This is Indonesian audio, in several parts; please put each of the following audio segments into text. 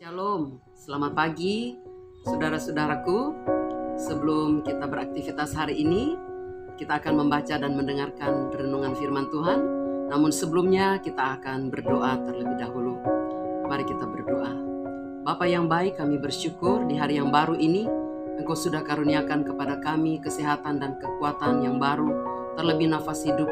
Shalom, selamat pagi saudara-saudaraku. Sebelum kita beraktivitas hari ini, kita akan membaca dan mendengarkan renungan firman Tuhan. Namun sebelumnya kita akan berdoa terlebih dahulu. Mari kita berdoa. Bapa yang baik, kami bersyukur di hari yang baru ini Engkau sudah karuniakan kepada kami kesehatan dan kekuatan yang baru, terlebih nafas hidup.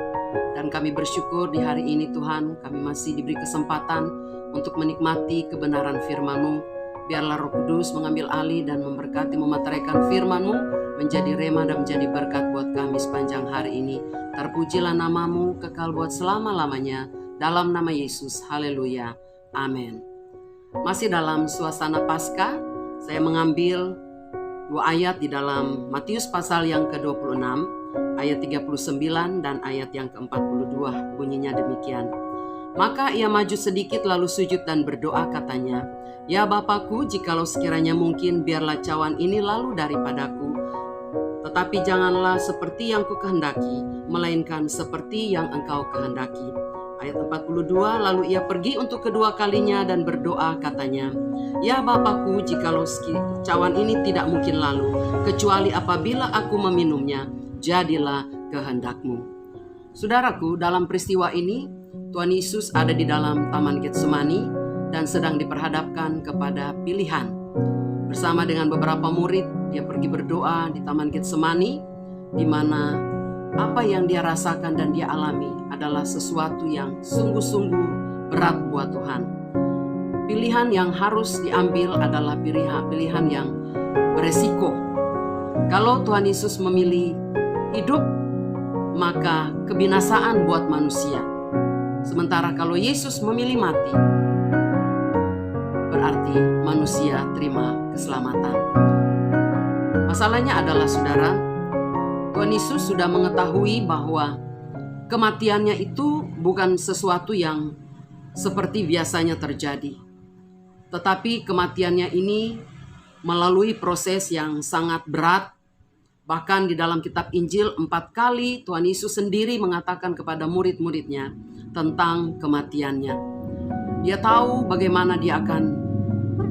Dan kami bersyukur di hari ini Tuhan, kami masih diberi kesempatan untuk menikmati kebenaran firman-Mu. Biarlah Roh Kudus mengambil alih dan memberkati, memeteraikan firman-Mu menjadi rema dan menjadi berkat buat kami sepanjang hari ini. Terpujilah nama-Mu kekal buat selama-lamanya. Dalam nama Yesus, haleluya, amin. Masih dalam suasana Paskah, saya mengambil dua ayat di dalam Matius pasal yang ke-26, ayat 39 dan ayat yang ke-42. Bunyinya demikian. Maka ia maju sedikit lalu sujud dan berdoa, katanya, "Ya Bapakku, jikalau sekiranya mungkin, biarlah cawan ini lalu daripadaku. Tetapi janganlah seperti yang kukehendaki, melainkan seperti yang Engkau kehendaki." Ayat 42, lalu ia pergi untuk kedua kalinya dan berdoa, katanya, "Ya Bapakku, jikalau cawan ini tidak mungkin lalu, kecuali apabila aku meminumnya, jadilah kehendak-Mu." Saudaraku, dalam peristiwa ini Tuhan Yesus ada di dalam Taman Getsemani dan sedang diperhadapkan kepada pilihan. Bersama dengan beberapa murid, dia pergi berdoa di Taman Getsemani, di mana apa yang dia rasakan dan dia alami adalah sesuatu yang sungguh-sungguh berat buat Tuhan. Pilihan yang harus diambil adalah pilihan yang beresiko. Kalau Tuhan Yesus memilih hidup, maka kebinasaan buat manusia. Sementara kalau Yesus memilih mati, berarti manusia terima keselamatan. Masalahnya adalah, saudara, Tuhan Yesus sudah mengetahui bahwa kematiannya itu bukan sesuatu yang seperti biasanya terjadi. Tetapi kematiannya ini melalui proses yang sangat berat. Bahkan di dalam kitab Injil 4 kali Tuhan Yesus sendiri mengatakan kepada murid-muridnya tentang kematiannya. Dia tahu bagaimana dia akan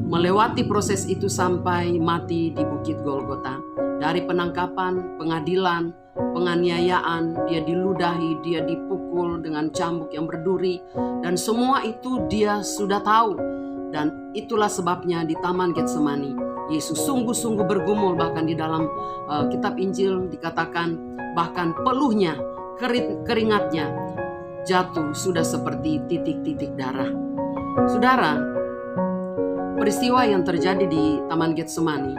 melewati proses itu sampai mati di Bukit Golgota. Dari penangkapan, pengadilan, penganiayaan, dia diludahi, dia dipukul dengan cambuk yang berduri, dan semua itu dia sudah tahu. Dan itulah sebabnya di Taman Getsemani Yesus sungguh-sungguh bergumul. Bahkan di dalam kitab Injil dikatakan bahkan peluhnya, keringatnya jatuh sudah seperti titik-titik darah. Saudara, peristiwa yang terjadi di Taman Getsemani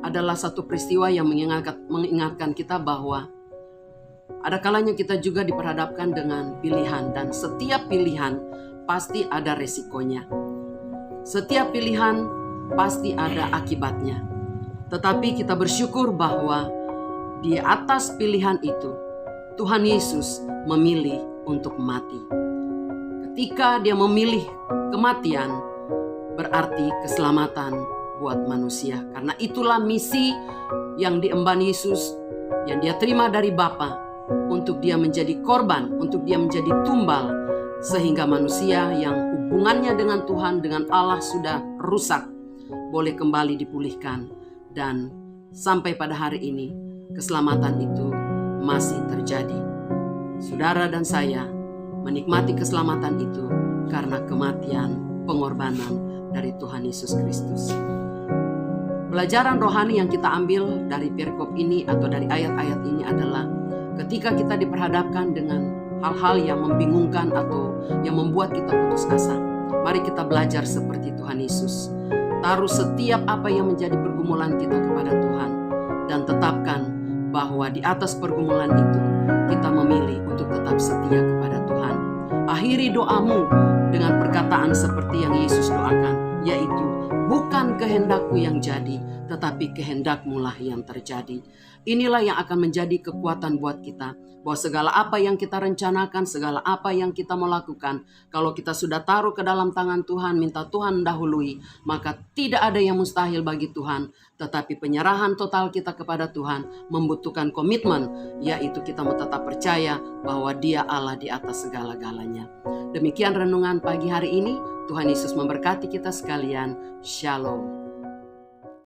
adalah satu peristiwa yang mengingatkan kita bahwa ada kalanya kita juga diperhadapkan dengan pilihan, dan setiap pilihan pasti ada resikonya. Setiap pilihan pasti ada akibatnya. Tetapi kita bersyukur bahwa di atas pilihan itu Tuhan Yesus memilih untuk mati. Ketika dia memilih kematian, berarti keselamatan buat manusia. Karena itulah misi yang diemban Yesus, yang dia terima dari Bapa, untuk dia menjadi korban, untuk dia menjadi tumbal, sehingga manusia yang hubungannya dengan Tuhan, dengan Allah sudah rusak, boleh kembali dipulihkan. Dan sampai pada hari ini keselamatan itu masih terjadi. Saudara dan saya menikmati keselamatan itu karena kematian, pengorbanan dari Tuhan Yesus Kristus. Pelajaran rohani yang kita ambil dari perikop ini atau dari ayat-ayat ini adalah ketika kita diperhadapkan dengan hal-hal yang membingungkan atau yang membuat kita putus asa, mari kita belajar seperti Tuhan Yesus. Taruh setiap apa yang menjadi pergumulan kita kepada Tuhan, dan tetapkan bahwa di atas pergumulan itu kita memilih untuk tetap setia kepada Tuhan. Akhiri doamu dengan perkataan seperti yang Yesus doakan, yaitu, "Bukan kehendakku yang jadi, tetapi kehendak-Mu lah yang terjadi." Inilah yang akan menjadi kekuatan buat kita, bahwa segala apa yang kita rencanakan, segala apa yang kita mau lakukan, kalau kita sudah taruh ke dalam tangan Tuhan, minta Tuhan dahului, maka tidak ada yang mustahil bagi Tuhan. Tetapi penyerahan total kita kepada Tuhan membutuhkan komitmen, yaitu kita mau tetap percaya bahwa Dia Allah di atas segala-galanya. Demikian renungan pagi hari ini. Tuhan Yesus memberkati kita sekalian. Shalom.